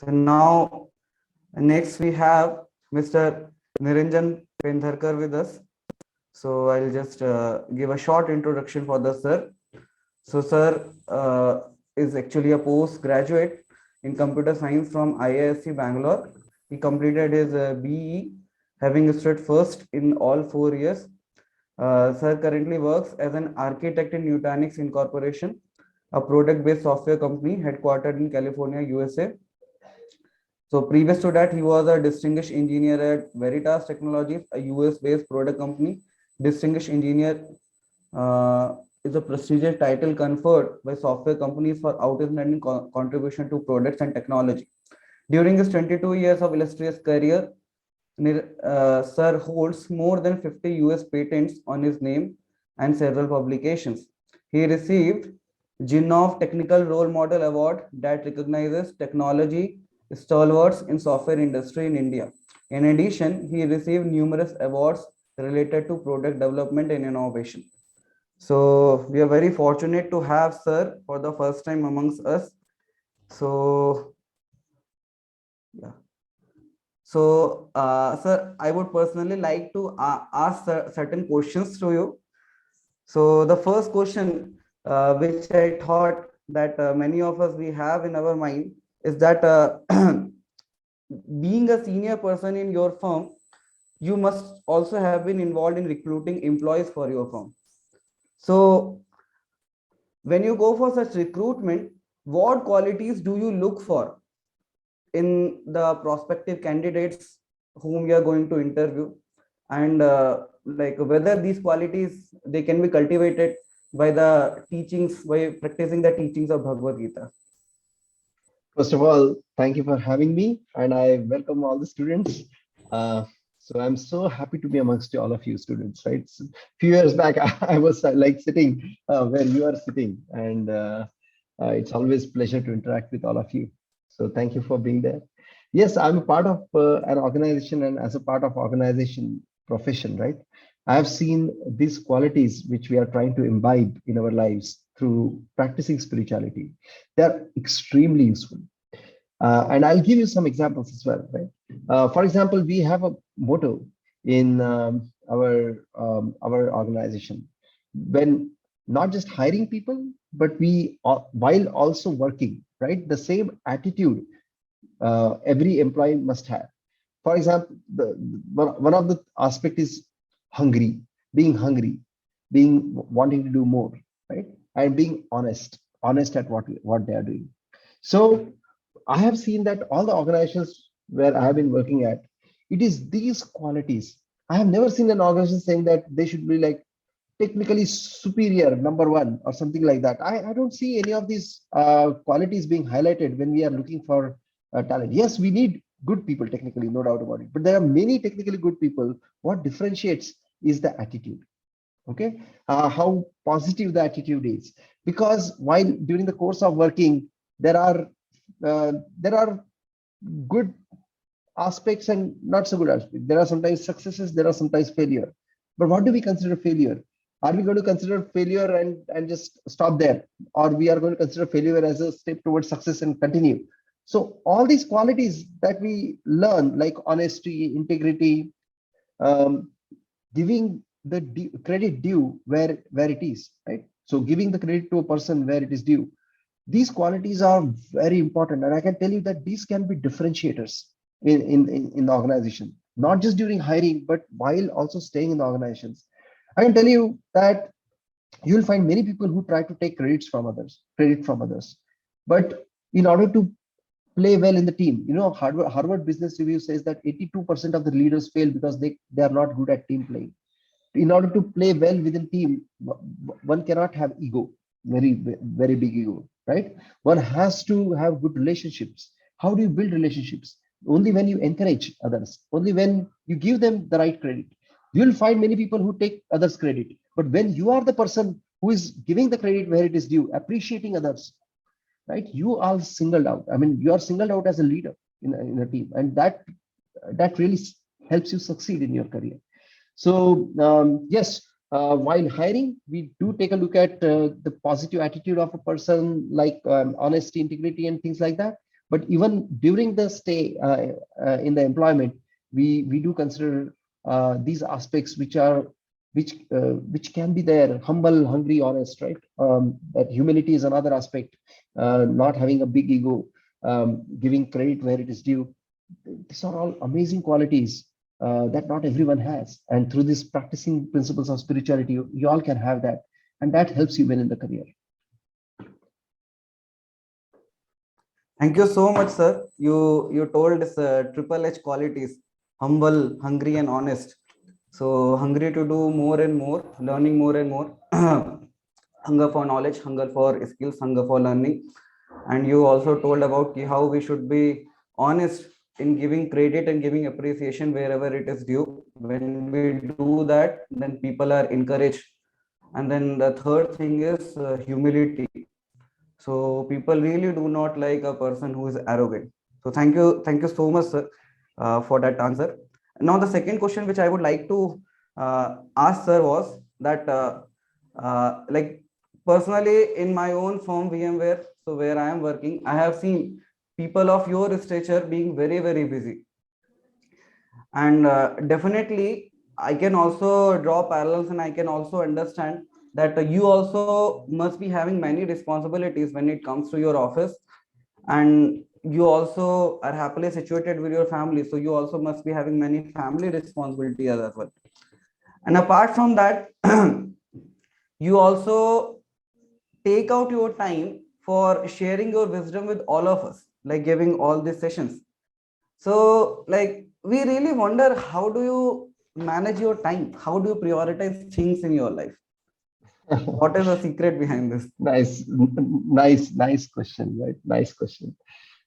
So now next we have Mr. Nirenjan Pentherkar with us. So I'll just give a short introduction for the sir. So sir is actually a postgraduate in computer science from IISc Bangalore. He completed his BE, having stood first in all 4 years. Sir currently works as an architect in Nutanix Incorporation, a product-based software company headquartered in California, USA. So previous to that, he was a distinguished engineer at Veritas Technologies, a US-based product company. Distinguished engineer is a prestigious title conferred by software companies for outstanding contribution to products and technology. During his 22 years of illustrious career, Sir holds more than 50 US patents on his name and several publications. He received Jinnov Technical Role Model Award that recognizes technology stalwarts in software industry in India. In addition, he received numerous awards related to product development and innovation. So we are very fortunate to have Sir for the first time amongst us. So yeah. So, sir, I would personally like to ask certain questions to you. So, the first question, which I thought that many of us we have in our mind, is that being a senior person in your firm, you must also have been involved in recruiting employees for your firm. So, when you go for such recruitment, what qualities do you look for in the prospective candidates whom you are going to interview, and like whether these qualities they can be cultivated by the teachings, by practicing the teachings of Bhagavad Gita? First of all, thank you for having me, and I welcome all the students. So I'm so happy to be amongst all of you students. Right, so, few years back, I was like sitting where you are sitting, and it's always pleasure to interact with all of you. So thank you for being there. Yes, I'm a part of an organization, and as a part of organization profession, right, I have seen these qualities which we are trying to imbibe in our lives through practicing spirituality. They're extremely useful. And I'll give you some examples as well, right? For example, we have a motto in our organization when not just hiring people, but we while also working, right? The same attitude every employee must have. For example, one of the aspect is hungry, being wanting to do more, right? And being honest at what they are doing. So I have seen that all the organizations where I have been working at, it is these qualities. I have never seen an organization saying that they should be like technically superior, number one, or something like that. I don't see any of these qualities being highlighted when we are looking for talent. Yes, we need good people technically, no doubt about it. But there are many technically good people. What differentiates is the attitude. Okay, how positive the attitude is. Because while during the course of working, there are good aspects and not so good aspects. There are sometimes successes, there are sometimes failure. But what do we consider failure? Are we going to consider failure and just stop there? Or we are going to consider failure as a step towards success and continue? So all these qualities that we learn, like honesty, integrity, um, giving the credit due where it is, right? So giving the credit to a person where it is due, these qualities are very important, and I can tell you that these can be differentiators in the organization, not just during hiring, but while also staying in the organizations. I can tell you that you'll find many people who try to take credit from others. But in order to play well in the team, Harvard Business Review says that 82% of the leaders fail because they are not good at team playing. In order to play well within team, one cannot have ego, very big ego, right? One has to have good relationships. How do you build relationships? Only when you encourage others, only when you give them the right credit. You'll find many people who take others credit, but when you are the person who is giving the credit where it is due, appreciating others, right, you are singled out. I mean, you are singled out as a leader in a team, and that really helps you succeed in your career. So yes, while hiring, we do take a look at the positive attitude of a person, like honesty, integrity, and things like that. But even during the stay in the employment, we do consider these aspects which can be there: humble, hungry, honest, right? That humility is another aspect, not having a big ego, giving credit where it is due. These are all amazing qualities that not everyone has. And through this practicing principles of spirituality, you all can have that. And that helps you win in the career. Thank you so much, sir. You told us triple H qualities: humble, hungry, and honest. So hungry to do more and more, learning more and more. Hunger for knowledge, hunger for skills, hunger for learning. And you also told about how we should be honest in giving credit and giving appreciation wherever it is due. When we do that, then people are encouraged. And then the third thing is humility. So people really do not like a person who is arrogant. So thank you so much, sir, for that answer. Now the second question which I would like to ask, sir, was that like personally in my own firm VMware, so where I am working, I have seen people of your stature being very busy, and definitely I can also draw parallels, and I can also understand that you also must be having many responsibilities when it comes to your office, and you also are happily situated with your family, so you also must be having many family responsibilities as well. And apart from that, you also take out your time for sharing your wisdom with all of us, like giving all these sessions. So like we really wonder, how do you manage your time? How do you prioritize things in your life? What is the secret behind this? Nice question, right? Nice question.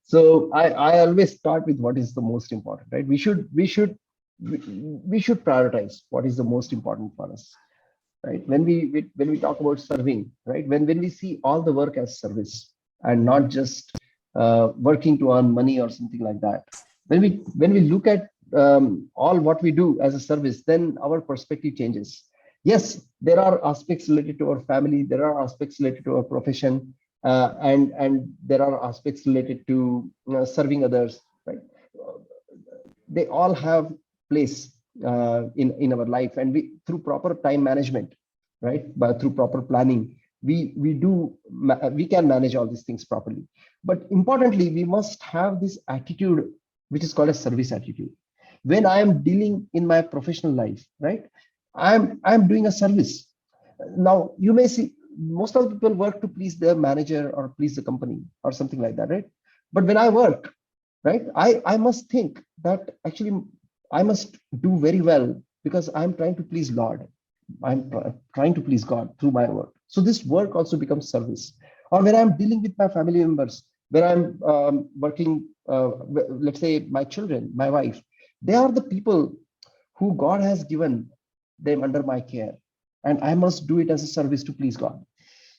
So I always start with what is the most important, right? We should prioritize what is the most important for us, right? When we talk about serving, right? When we see all the work as service and not just working to earn money or something like that. When we look at all what we do as a service, then our perspective changes. Yes, there are aspects related to our family, there are aspects related to our profession, and there are aspects related to serving others, right? They all have place in our life, and we, through proper time management, right, but through proper planning, we can manage all these things properly. But importantly, we must have this attitude which is called a service attitude. When I am dealing in my professional life, right, I'm doing a service. Now you may see most of the people work to please their manager or please the company or something like that, right? But when I work, right, I must think that actually I must do very well because I'm trying to please God. Trying to please God through my work. So this work also becomes service. Or when I'm dealing with my family members, when I'm working, let's say my children, my wife, they are the people who God has given them under my care, and I must do it as a service to please God.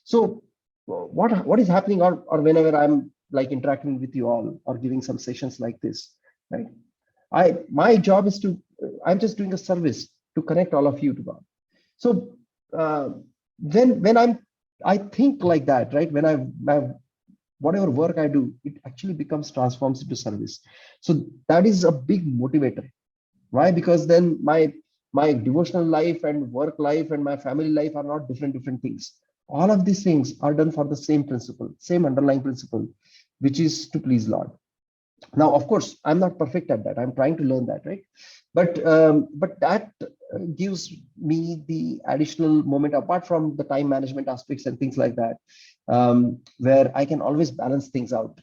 So what is happening, or whenever I'm like interacting with you all or giving some sessions like this, right? My job is to, I'm just doing a service to connect all of you to God. So when I think like that, right? When I whatever work I do, it actually becomes transforms into service. So that is a big motivator. Why? Because then my devotional life and work life and my family life are not different things. All of these things are done for the same principle, same underlying principle, which is to please Lord. Now, of course, I'm not perfect at that. I'm trying to learn that, right? But that gives me the additional moment, apart from the time management aspects and things like that, where I can always balance things out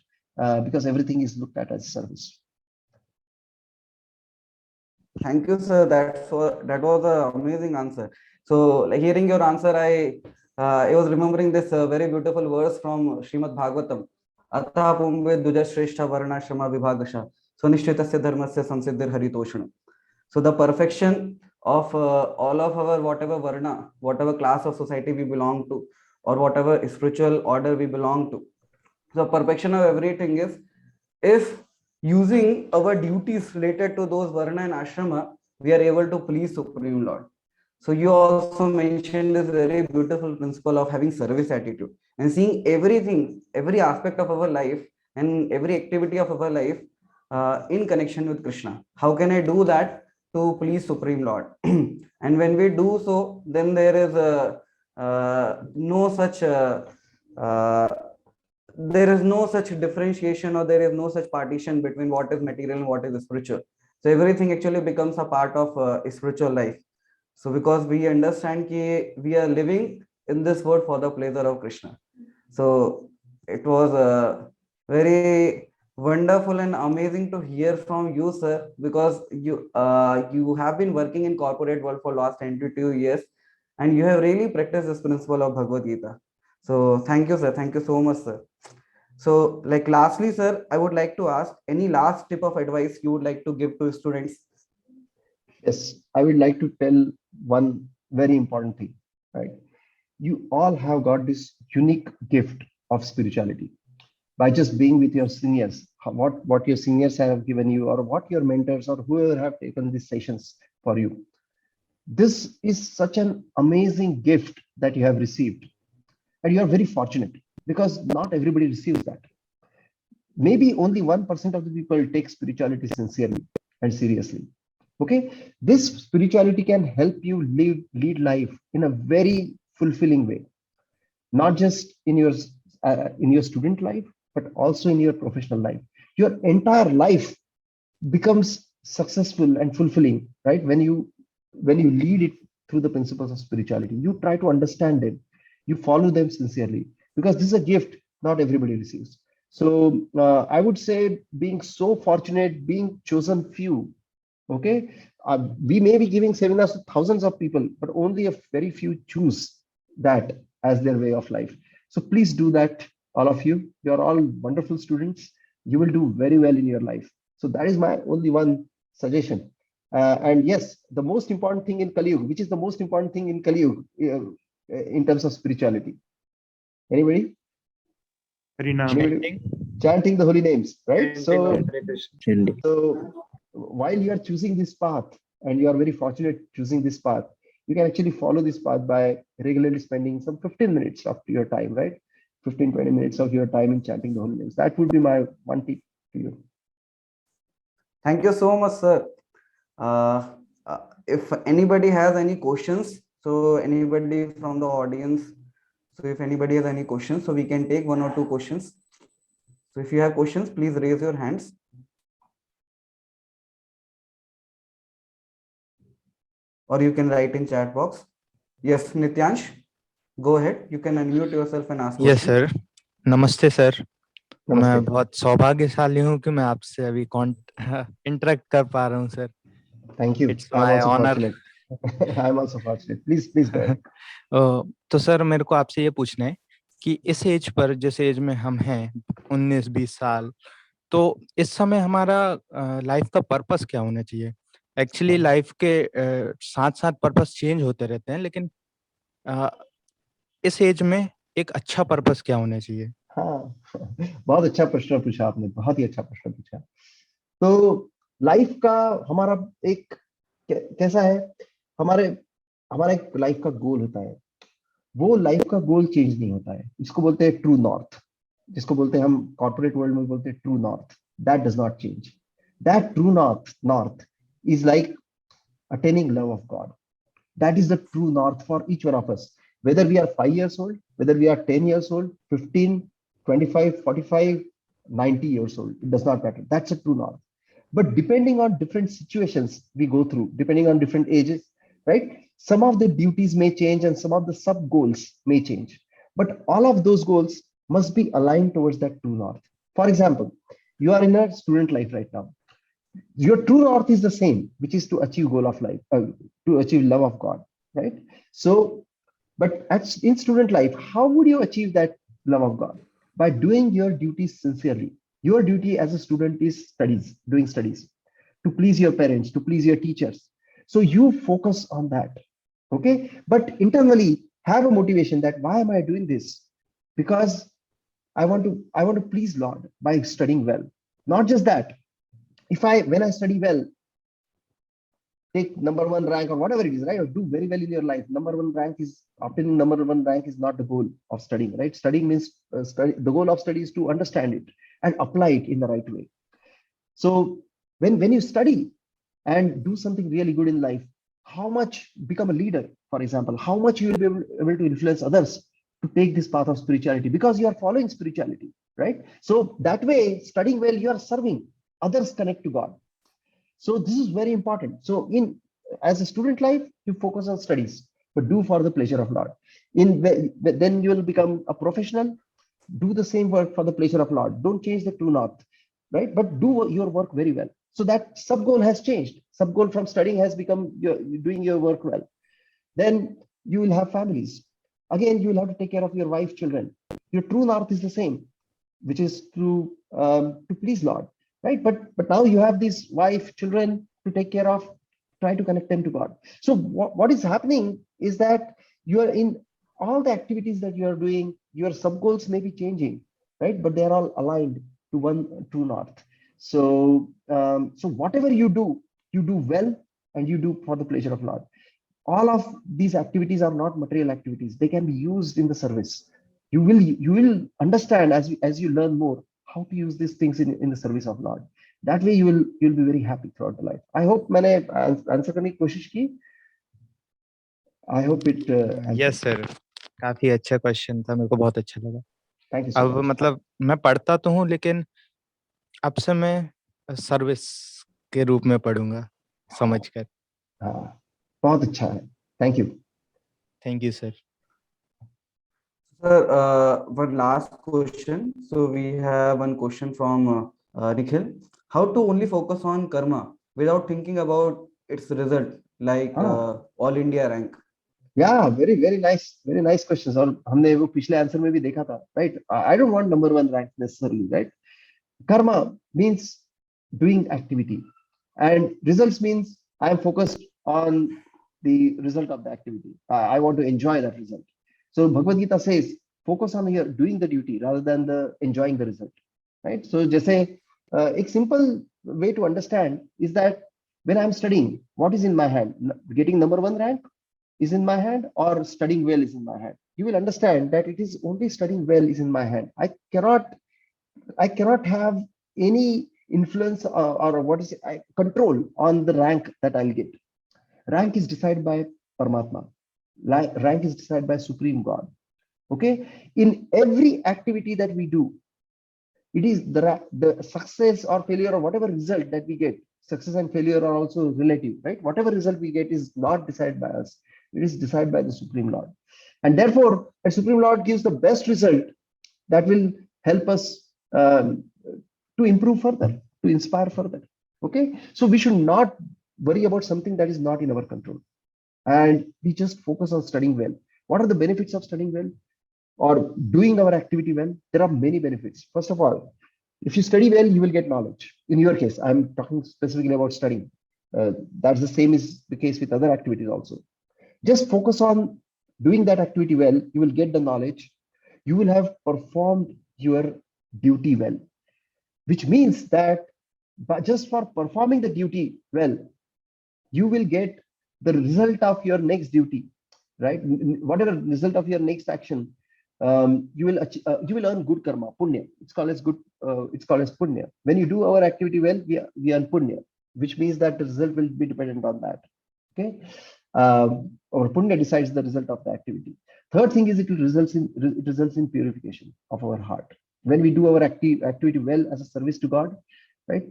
because everything is looked at as service. Thank you, sir. That was an amazing answer. So, like, hearing your answer, I was remembering this very beautiful verse from Srimad Bhagavatam. Atha pumve duja shrestha varnashrama vibhagasha sunishchitasya dharmasya samsiddhir haritoshana. So the perfection of all of our whatever varna, whatever class of society we belong to, or whatever spiritual order we belong to, the perfection of everything is if using our duties related to those varna and ashrama, we are able to please Supreme Lord. So you also mentioned this very beautiful principle of having service attitude and seeing everything, every aspect of our life and every activity of our life in connection with Krishna. How can I do that to please Supreme Lord? And when we do so, then there is no such uh, there is no such differentiation, or there is no such partition between what is material and what is spiritual. So everything actually becomes a part of spiritual life. So because we understand that we are living in this world for the pleasure of Krishna. So it was very wonderful and amazing to hear from you, sir, because you have been working in corporate world for last 22 years, and you have really practiced this principle of Bhagavad Gita. So thank you, sir. Thank you so much, sir. So, like lastly, sir, I would like to ask any last tip of advice you would like to give to students. Yes, I would like to tell one very important thing, right? You all have got this unique gift of spirituality by just being with your seniors, what your seniors have given you, or what your mentors or whoever have taken these sessions for you. This is such an amazing gift that you have received, and you are very fortunate because not everybody receives that. Maybe only 1% of the people take spirituality sincerely and seriously. Okay, this spirituality can help you lead life in a very fulfilling way, not just in your student life, but also in your professional life. Your entire life becomes successful and fulfilling, right? When you lead it through the principles of spirituality, you try to understand them, you follow them sincerely, because this is a gift not everybody receives. So I would say, being so fortunate, being chosen few, okay, we may be giving seminars to thousands of people, but only a very few choose that as their way of life. So please do that, all of you. You are all wonderful students. You will do very well in your life. So that is my only one suggestion. And yes, the most important thing in Kali Yuga, which is the most important thing in Kali Yuga, in terms of spirituality? Anybody? Harinam. Chanting the holy names, right? So Chanting. while you are choosing this path, and you are very fortunate choosing this path, you can actually follow this path by regularly spending some 15 minutes of your time, right? 15-20 minutes of your time in chanting the holy names. That would be my one tip to you. Thank you so much, sir. Uh, if anybody has any questions, so anybody from the audience, so if anybody has any questions, so we can take one or two questions. So if you have questions, please raise your hands. Or you can write in chat box. Yes, Nityansh, go ahead. You can unmute yourself and ask Yes, questions. sir. नमस्ते sir. मैं Namaste. बहुत सौभाग्यशाली हूँ कि मैं आपसे अभी interact कर पा रहा हूँ sir. Thank you. It's I'm my also honour. fortunate. I'm also fortunate. Please go ahead. तो सर मेरे को आपसे ये पूछना है कि इस एज पर, जिस एज में हम हैं 19-20 साल, तो इस समय हमारा लाइफ का पर्पस क्या होना चाहिए? एक्चुअली लाइफ के साथ साथ पर्पस चेंज होते रहते हैं, लेकिन इस एज में एक अच्छा पर्पस क्या होना चाहिए? हाँ, बहुत अच्छा प्रश्न पूछा आपने, बहुत ही अच्छा प्रश्न पूछा। तो लाइफ का हमारा एक कैसा है, हमारा एक लाइफ का गोल होता है। वो लाइफ का गोल चेंज नहीं होता है। इसको बोलते हैं ट्रू नॉर्थ, जिसको बोलते हैं हम कॉर्पोरेट वर्ल्ड में बोलते हैं true north. That does not change. That true north is like attaining love of God. That is the true north for each one of us. Whether we are 5 years old, whether we are 10 years old, 15, 25, 45, 90 years old, it does not matter. That's a true north. But depending on different situations we go through, depending on different ages, right? Some of the duties may change and some of the sub goals may change. But all of those goals must be aligned towards that true north. For example, you are in a student life right now. Your true north is the same, which is to achieve goal of life, to achieve love of God, right? So, but in student life, how would you achieve that love of God? By doing your duties sincerely. Your duty as a student is studies, doing studies, to please your parents, to please your teachers. So you focus on that, okay? But internally, have a motivation that why am I doing this? Because I want to please Lord by studying well. Not just that, when I study well, take number one rank or whatever it is, right? Or do very well in your life. Obtaining number one rank is not the goal of studying, right? Studying means the goal of study is to understand it, and apply it in the right way. So when you study and do something really good in life, how much become a leader, for example, how much you will be able to influence others to take this path of spirituality because you are following spirituality, right? So that way, studying well, you are serving others, connect to God. So this is very important. So in as a student life, you focus on studies, but do for the pleasure of Lord. Then you will become a professional. Do the same work for the pleasure of Lord. Don't change the true north, right? But do your work very well. So that sub goal has changed. Sub goal from studying has become doing your work well. Then you will have families. Again, you will have to take care of your wife, children. Your true north is the same, which is to please Lord, right? But now you have this wife, children to take care of, try to connect them to God. So what is happening is that you are in all the activities that you are doing, your sub goals may be changing, right? But they are all aligned to one true north. So so whatever you do well, and you do for the pleasure of Lord. All of these activities are not material activities. They can be used in the service. You will understand as you learn more how to use these things in the service of Lord. That way you'll be very happy throughout the life. I hope मैंने answer करने की कोशिश की. I hope it yes sir, काफी अच्छा question था, मेरे को बहुत अच्छा लगा. Thank you so अब much. मतलब मैं पढ़ता तो हूँ, लेकिन अब से मैं सर्विस के रूप में पढ़ूंगा समझकर. हाँ, बहुत अच्छा है. Thank you. Thank you sir. Sir, one last question. So we have one question from Nikhil. How to only focus on karma without thinking about its result, like all India rank? Yeah, very nice questions. और हमने वो पिछले answer में भी देखा था, right? I don't want number one rank necessarily, right? Karma means doing activity, and results means I am focused on the result of the activity. I want to enjoy that result. So Bhagavad Gita says, focus on your doing the duty rather than the enjoying the result, right? So जैसे एक simple way to understand is that when I am studying, what is in my hand? Getting number one rank is in my hand, or studying well is in my hand. You will understand that it is only studying well is in my hand. I cannot have any influence or what is it, control on the rank that I'll get. Rank is decided by Paramatma. Rank is decided by Supreme God. Okay. In every activity that we do, it is the success or failure or whatever result that we get. Success and failure are also relative, right? Whatever result we get is not decided by us. It is decided by the Supreme Lord. And therefore, the Supreme Lord gives the best result that will help us to improve further, to inspire further. Okay. So we should not worry about something that is not in our control. And we just focus on studying well. What are the benefits of studying well or doing our activity well? There are many benefits. First of all, if you study well, you will get knowledge. In your case, I'm talking specifically about studying. That's the same is the case with other activities also. Just focus on doing that activity well. You will get the knowledge. You will have performed your duty well, which means that just for performing the duty well, you will get the result of your next duty, right? Whatever result of your next action, you will earn good karma, punya. It's called as good. It's called as punya. When you do our activity well, we earn punya, which means that the result will be dependent on that. Okay, our punya decides the result of the activity. Third thing is it results in purification of our heart. When we do our activity well as a service to God, right?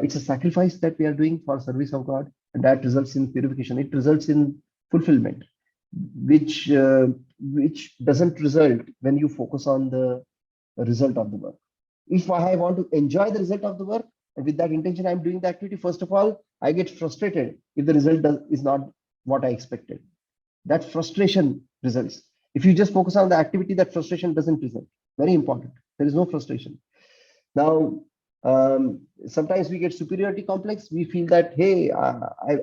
It's a sacrifice that we are doing for service of God, and that results in purification. It results in fulfillment, which doesn't result when you focus on the result of the work. If I want to enjoy the result of the work, and with that intention I'm doing the activity, first of all, I get frustrated if the result is not what I expected. That frustration results. If you just focus on the activity, that frustration doesn't result. Very important. There is no frustration. Now, sometimes we get superiority complex. We feel that, hey,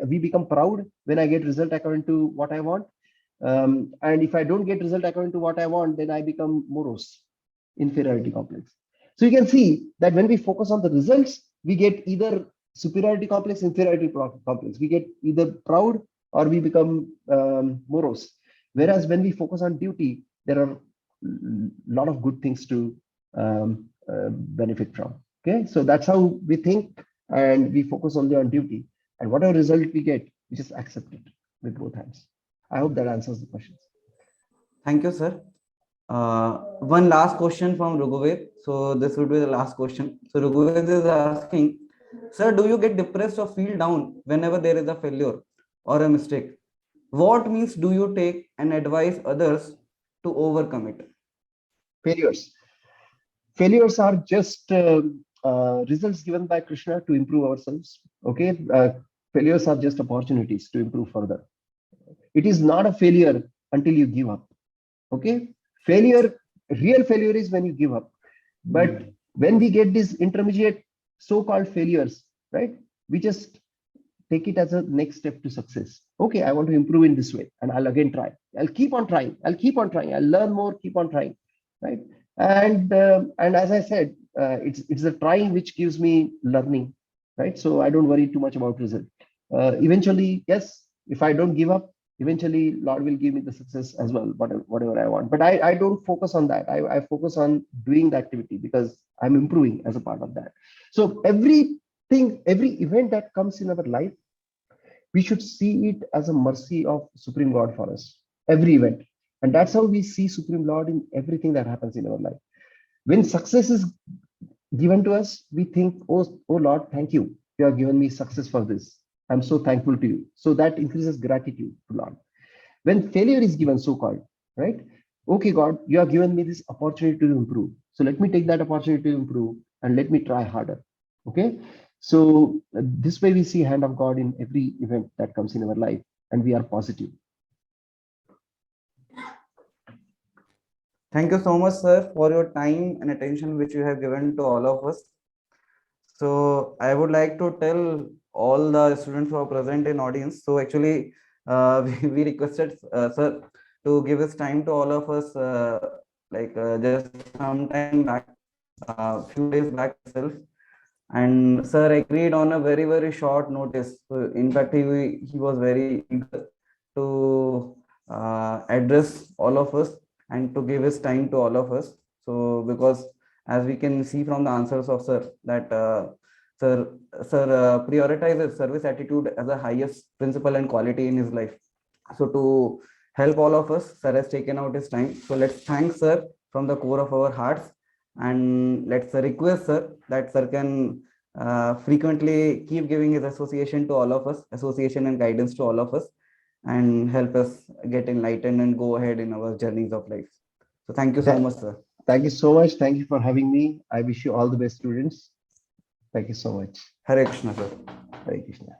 we become proud when I get result according to what I want. And if I don't get result according to what I want, then I become morose, inferiority complex. So you can see that when we focus on the results, we get either superiority complex, inferiority complex. We get either proud or we become morose. Whereas when we focus on duty, there are a lot of good things to benefit from. Okay, so that's how we think, and we focus only on duty, and whatever result we get, we just accept it with both hands. I hope that answers the questions. Thank you, sir. One last question from Ruguved. So this would be the last question. So Ruguved is asking, sir, do you get depressed or feel down whenever there is a failure or a mistake? What means do you take and advise others to overcome it? Failures are just results given by Krishna to improve ourselves. Okay, failures are just opportunities to improve further. It is not a failure until you give up. Okay, real failure is when you give up. But when we get these intermediate so-called failures, right, we just take it as a next step to success. Okay, I want to improve in this way, and I'll again try. I'll keep on trying. I'll learn more. Keep on trying, right? And as I said, it's the trying which gives me learning, right? So I don't worry too much about result. Eventually, yes, if I don't give up, eventually Lord will give me the success as well, whatever I want. But I don't focus on that. I focus on doing the activity because I'm improving as a part of that. So every event that comes in our life, we should see it as a mercy of Supreme God for us. Every event. And that's how we see Supreme Lord in everything that happens in our life. When success is given to us, we think, oh Lord, thank you. You have given me success for this. I'm so thankful to you. So that increases gratitude to Lord. When failure is given, so-called, right? Okay, God, you have given me this opportunity to improve. So let me take that opportunity to improve and let me try harder. Okay. So this way we see hand of God in every event that comes in our life, and we are positive. Thank you so much, sir, for your time and attention which you have given to all of us. So I would like to tell all the students who are present in audience. So actually, we requested sir to give his time to all of us, just some time back, few days back itself. And sir agreed on a very short notice. So in fact, he was very eager to address all of us and to give his time to all of us. So because as we can see from the answers of sir that sir prioritizes service attitude as a highest principle and quality in his life. So to help all of us, sir has taken out his time. So let's thank sir from the core of our hearts, and let's request sir that sir can frequently keep giving his association to all of us, association and guidance to all of us, and help us get enlightened and go ahead in our journeys of life. So thank you so much, sir. Thank you so much. Thank you for having me. I wish you all the best, students. Thank you so much. Hare Krishna, sir. Hare Krishna.